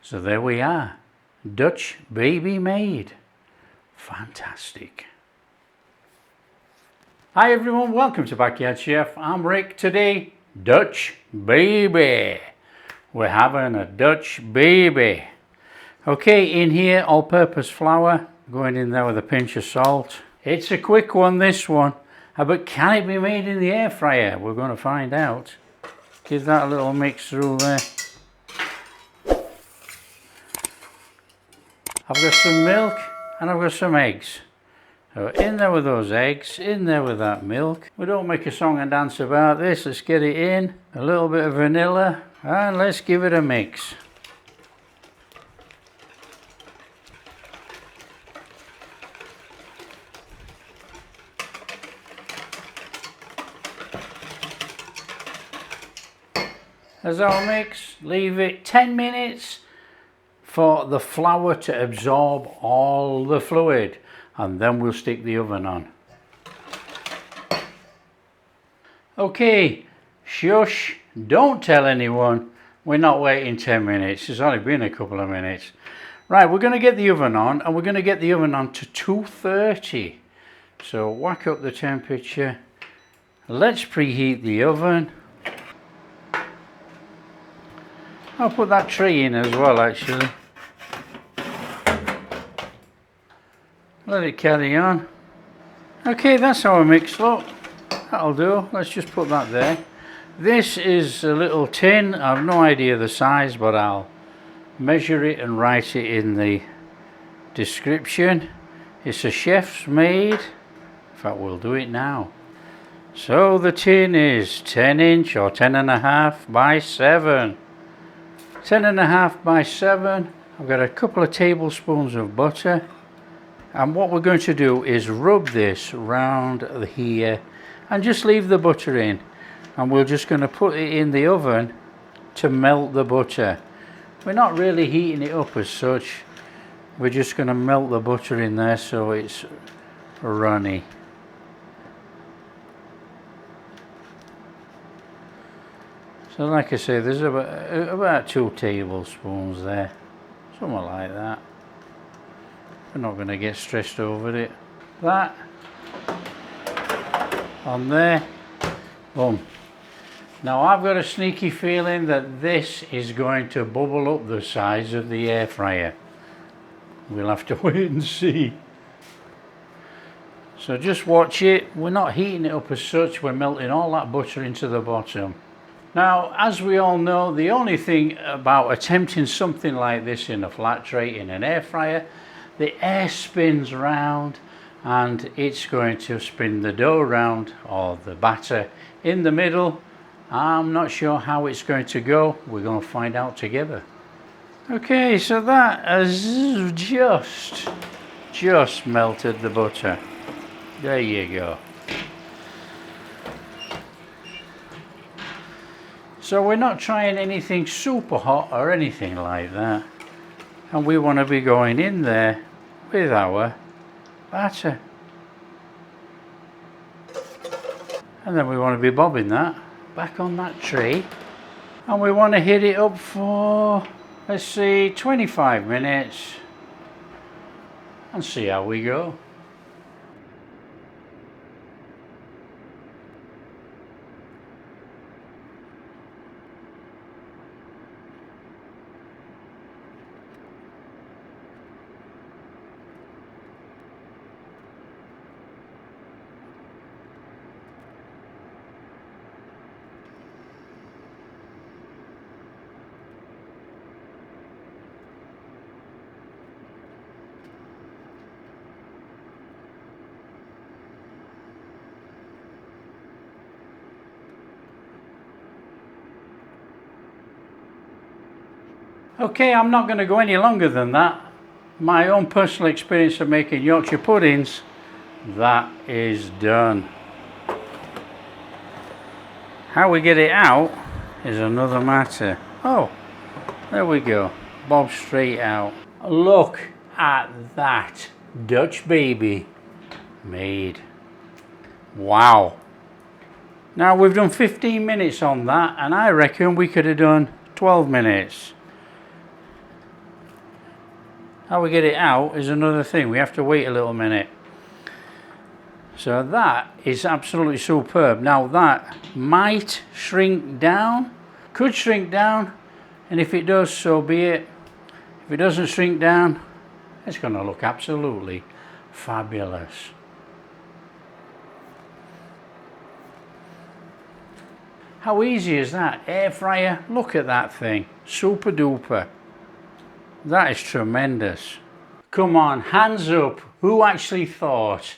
So there we are, Dutch baby made. Fantastic. Hi everyone, welcome to Backyard Chef. I'm Rick. Today, Dutch baby. We're having a Dutch baby. Okay, in here, all-purpose flour, going in there with a pinch of salt. It's a quick one, this one, but can it be made in the air fryer? We're going to find out. Give that a little mix through there. I've got some milk and I've got some eggs. So in there with those eggs, in there with that milk. We don't make a song and dance about this. Let's get it in. A little bit of vanilla and let's give it a mix. As our mix, leave it 10 minutes for the flour to absorb all the fluid, and then we'll stick the oven on. Okay, shush, don't tell anyone, we're not waiting 10 minutes, it's only been a couple of minutes. Right, we're going to get the oven on, and we're going to get the oven on to 230. So whack up the temperature, let's preheat the oven. I'll put that tray in as well actually. Let it carry on. Okay, that's our mix, look. That'll do. Let's just put that there. This is a little tin. I have no idea the size, but I'll measure it and write it in the description. It's a chef's made. In fact, we'll do it now. So the tin is 10 inch or 10.5 by 7. 10.5 by 7. I've got a couple of tablespoons of butter. And what we're going to do is rub this round here and just leave the butter in, and we're just going to put it in the oven to melt the butter. We're not really heating it up as such, we're just going to melt the butter in there so it's runny. So like I say, there's about 2 tablespoons there, something like that. We're not going to get stressed over it. That on there, boom. Now I've got a sneaky feeling that this is going to bubble up the sides of the air fryer. We'll have to wait and see. So just watch it. We're not heating it up as such, we're melting all that butter into the bottom. Now, as we all know, the only thing about attempting something like this in a flat tray in an air fryer, the air spins round and it's going to spin the dough round, or the batter in the middle. I'm not sure how it's going to go. We're going to find out together. Okay, so that has just melted the butter. There you go. So we're not trying anything super hot or anything like that. And we want to be going in there with our batter. And then we want to be bobbing that back on that tray. And we want to hit it up for, let's see, 25 minutes. And see how we go. Okay, I'm not going to go any longer than that. My own personal experience of making Yorkshire puddings, that is done. How we get it out is another matter. Oh, there we go. Bob straight out. Look at that Dutch baby made. Wow. Now we've done 15 minutes on that, and I reckon we could have done 12 minutes. How we get it out is another thing. We have to wait a little minute. So that is absolutely superb. Now that might shrink down, could shrink down, and if it does, so be it. If it doesn't shrink down, it's going to look absolutely fabulous. How easy is that? Air fryer, look at that thing. Super duper. That is tremendous. Come on, hands up. Who actually thought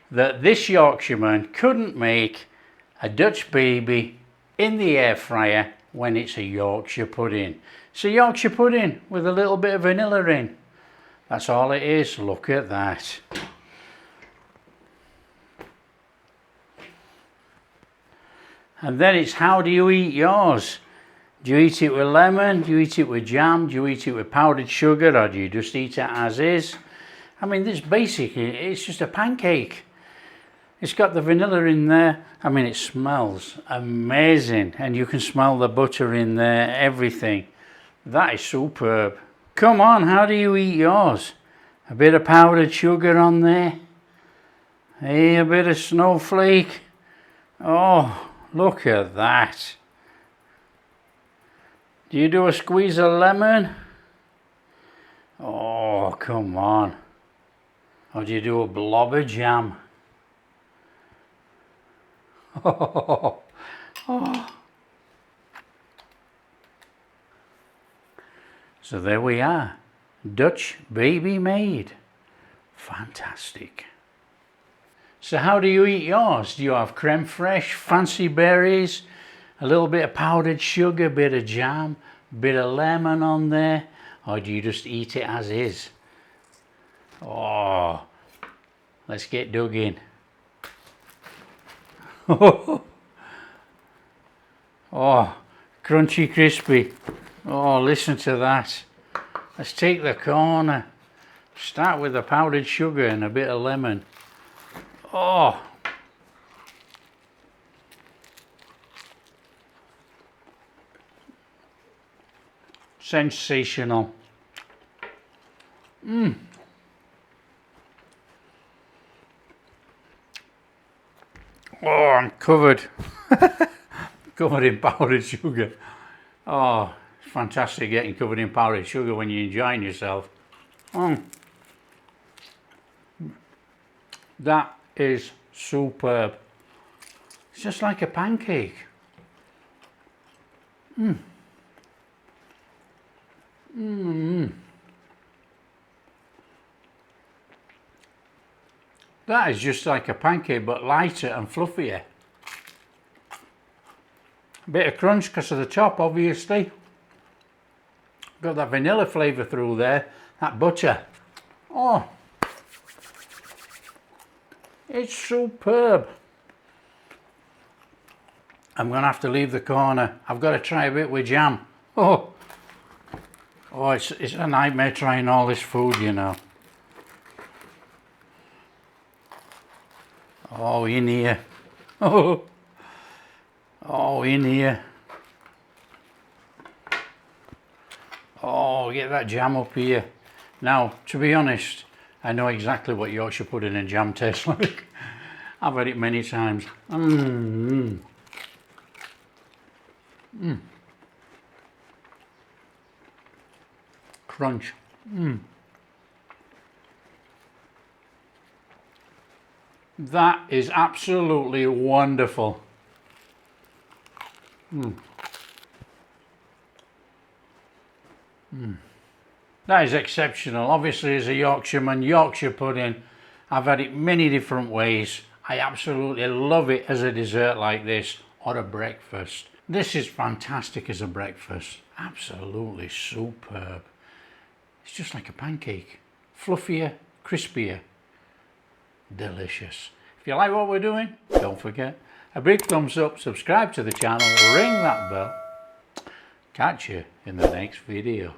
that this Yorkshireman couldn't make a Dutch baby in the air fryer when it's a Yorkshire pudding? It's a Yorkshire pudding with a little bit of vanilla in. That's all it is. Look at that. And then it's how do you eat yours? Do you eat it with lemon? Do you eat it with jam? Do you eat it with powdered sugar? Or do you just eat it as is? I mean, this basically, it's just a pancake. It's got the vanilla in there. I mean, it smells amazing. And you can smell the butter in there, everything. That is superb. Come on, how do you eat yours? A bit of powdered sugar on there. Hey, a bit of snowflake. Oh, look at that. Do you do a squeeze of lemon? Oh, come on. Or do you do a blob of jam? Oh, oh. So there we are. Dutch baby made. Fantastic. So how do you eat yours? Do you have creme fraiche, fancy berries, a little bit of powdered sugar, a bit of jam, a bit of lemon on there? Or do you just eat it as is? Oh, let's get dug in. Oh, crunchy, crispy. Oh, listen to that. Let's take the corner. Start with the powdered sugar and a bit of lemon. Oh. Sensational. Oh, I'm covered. Covered in powdered sugar. Oh, it's fantastic getting covered in powdered sugar when you're enjoying yourself. That is superb. It's just like a pancake. That is just like a pancake, but lighter and fluffier. A bit of crunch because of the top, obviously. Got that vanilla flavour through there, that butter. Oh, it's superb. I'm going to have to leave the corner. I've got to try a bit with jam. Oh, it's a nightmare trying all this food, you know. Oh, in here. Oh, in here. Oh, get that jam up here. Now, to be honest, I know exactly what Yorkshire pudding and jam tastes like. I've had it many times. Crunch. That is absolutely wonderful. That is exceptional. Obviously, as a Yorkshireman, Yorkshire pudding, I've had it many different ways. I absolutely love it as a dessert like this or a breakfast. This is fantastic as a breakfast. Absolutely superb. It's just like a pancake. Fluffier, crispier. Delicious. If you like what we're doing, don't forget a big thumbs up, subscribe to the channel, ring that bell. Catch you in the next video.